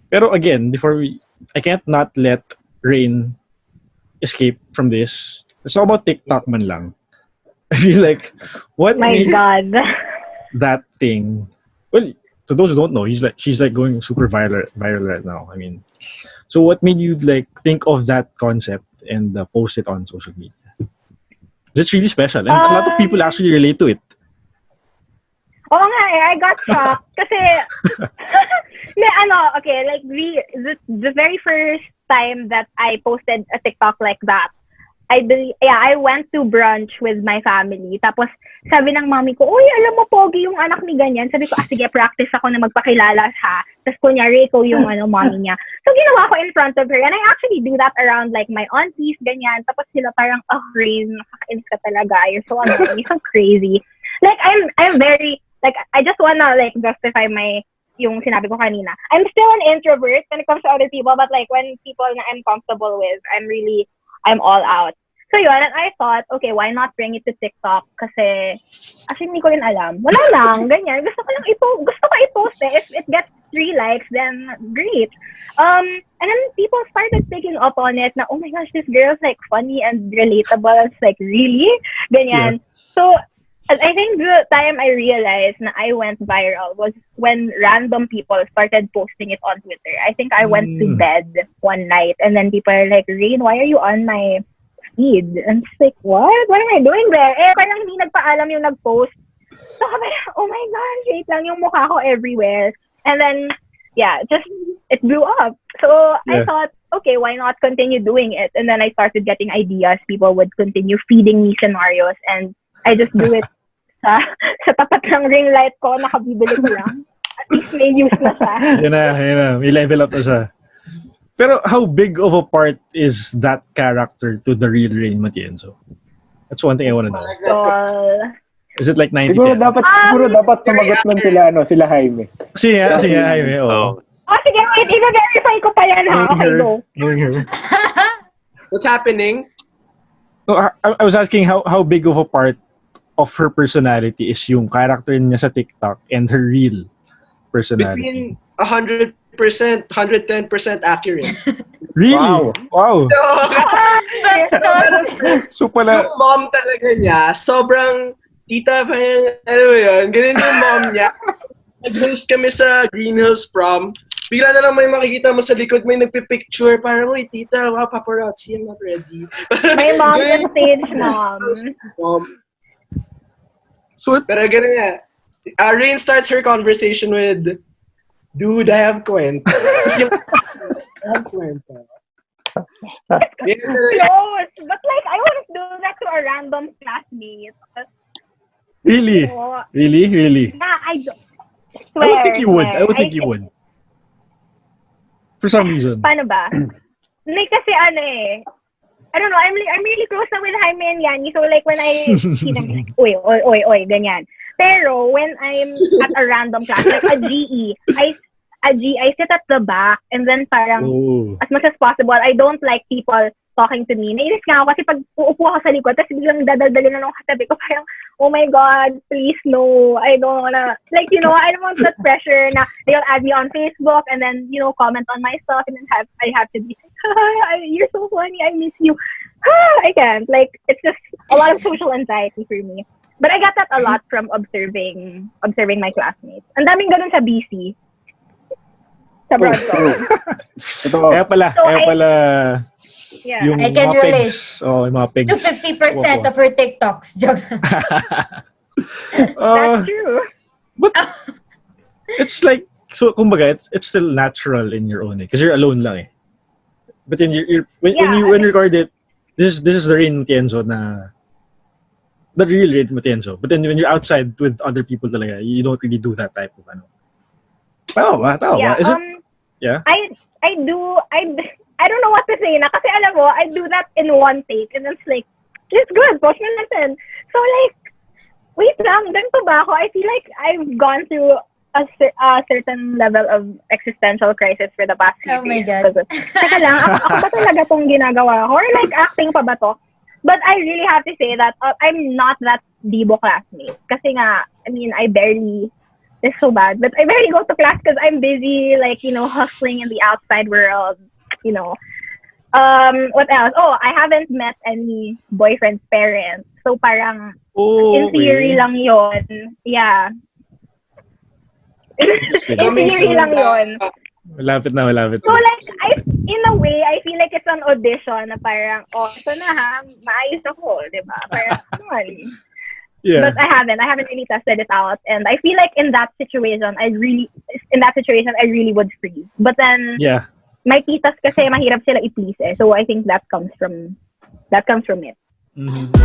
Pero again, I can't not let Rain escape from this. It's all about TikTok man lang. I feel like, what My made God. that thing? Well, to those who don't know, she's like going super viral right now. I mean, so what made you like think of that concept and post it on social media? It's really special, and a lot of people actually relate to it. Oo nga I got shocked kasi okay, like the very first time that I posted a TikTok like that, I went to brunch with my family. Tapos sabi ng mommy ko, "Uy, alam mo pogi yung anak ni ganyan." Sabi ko, sige, practice ako na magpakilala siya. Tapos kunyari ikaw yung mommy niya. So ginawa ko in front of her, and I actually do that around like my aunties ganyan. Tapos sila parang, Rain, nakakainis ka talaga. You're so annoying, you're so crazy. Like I'm very like I just wanna like justify yung sinabi ko kanina. I'm still an introvert when it comes to other people, but like when people na I'm comfortable with, I'm all out. So yun, and I thought, okay, why not bring it to TikTok? Kasi, actually, hindi ko rin alam. Wala lang, ganyan. Gusto ko i-post eh. If it gets 3 likes, then great. And then people started picking up on it na, oh my gosh, this girl's like funny and relatable. It's like, really? Ganyan. Yeah. So, I think the time I realized na I went viral was when random people started posting it on Twitter. I think I went to bed one night and then people are like, Rain, why are you on my feed? And it's like, what? What am I doing there? Parang hindi nagpaalam yung nag-post. So kami, oh my gosh, wait lang yung mukha ko everywhere. And then, it blew up. So I thought, okay, why not continue doing it? And then I started getting ideas. People would continue feeding me scenarios and I just do it sa tapat ng ring light ko, nakabibili ko lang. At least may use na siya. Yan na. May level up na siya. Pero how big of a part is that character to the real Rain Matienzo? That's one thing I want to know. Is it like 90? Siguro dapat sumagot man sila Jaime. Si Jaime, oo. Sige, wait, i-verify ko pa yan ha. Okay, go. Knowing her. What's happening? No, I was asking how big of a part of her personality is yung character niya sa TikTok and her real personality. Between 100%, 110% accurate. Really? Wow. So pala, yung mom talaga niya, sobrang tita pa yung, ano mo yun, ganun yung mom niya. Nag-host kami sa Green Hills Prom. Bigla na lang may makikita mo sa likod, may nagpipicture. Parang, uy, tita, wow, paparazzi, I'm not ready. My mom is stage mom. So pero ganun nga. Rain starts her conversation with, dude, I have kwenta. I have kwenta. Close. But like, I wouldn't do that to a random classmate. Really? Really? Nah, I don't. I would think you would. For some reason. Paano ba? Like, kasi I don't know, I'm really close na with Jaime and Yani. So like when I see them, like, oy, ganyan. Pero when I'm at a random class, like a GE, I sit at the back and then parang as much as possible, I don't like people talking to me. Nainis nga ako kasi pag uupo ako sa likod, tapos biglang dadaldalin na nung katabi ko, parang, oh my God, please no, I don't wanna, like, I don't want that pressure na they'll add me on Facebook and then, comment on my stuff and then I have to be like, you're so funny, I miss you. I can't. Like, it's just a lot of social anxiety for me. But I got that a lot from observing my classmates. Ang daming ganun sa BC. Sa Broadcom. Kaya pala, yeah. yung I can mga relate. pegs. Yung mga pegs. To 50% of her TikToks. Joke. That's true. But it's like, so kumbaga, it's still natural in your own way. Because you're alone lang eh. But then when you record it, this is the Rain Matienzo na, the real Rain Matienzo. But then when you're outside with other people talaga, you don't really do that type of Tama ba? Is it? Yeah. I don't know what to say na kasi alam mo, I do that in one take and it's like, it's good, post na natin. So like, wait lang, ganito ba ako? I feel like I've gone through a certain level of existential crisis for the past few Oh my days. God. Teka lang, ako ba talaga tong ginagawa ko? Or like, acting pa ba to? But I really have to say that I'm not that Debo classmate. Kasi nga, I mean, I barely It's so bad. But I barely go to class because I'm busy, like, hustling in the outside world, you know. What else? Oh, I haven't met any boyfriend's parents. So parang, in theory lang yon. Yeah. In Coming theory soon. lang yon. Malapit na. So like, in a way, I feel like it's an audition na parang, ito na ha, maayos ako, di ba? Parang, Yeah. But I haven't really tested it out, and I feel like in that situation, I really would freeze. But then, Yeah. my titas kasi mahirap sila i-please eh. So I think that comes from it. Mm-hmm.